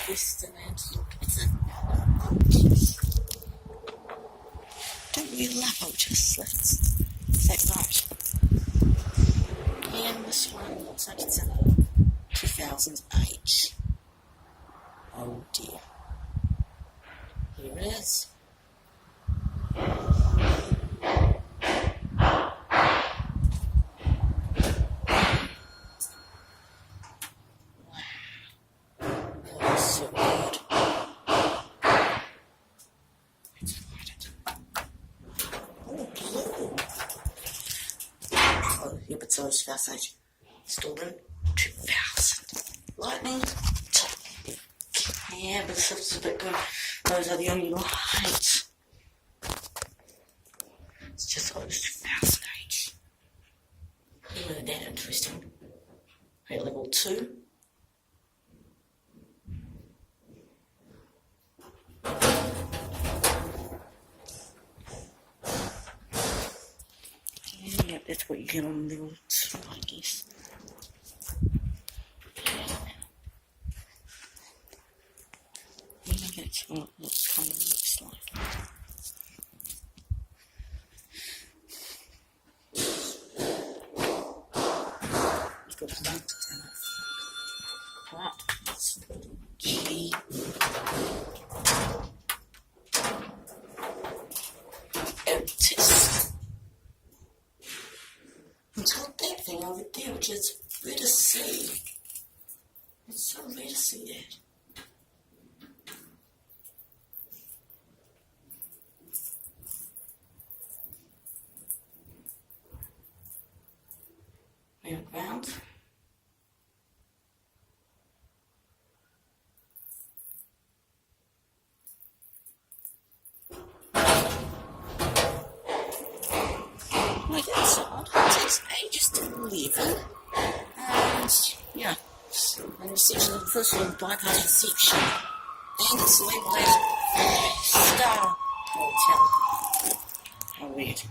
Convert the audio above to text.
twist and then look at it. Don't really love OTIS. Let's say that. And this one looks like it's a 2008. Oh dear. Here it is. So good. Let's light it. Oh, blue. Oh, yeah, but so is 2008. Still in 2000. Lightning. Yeah, but this is a bit good. Those are the only lights. It's just those 2008. Look at that, interesting. Okay, level 2. Yep, that's what you get on level 2, I guess. That's what it kind of looks like. You've got to turn off. Right, let's put G. OTIS. It's got that thing over there, which is rare to see. It's so rare to see that. Ground. Like that's odd. It takes ages to live. And yeah. And reception of the first one bypass reception. And it's labeled as 5-star hotel. How weird.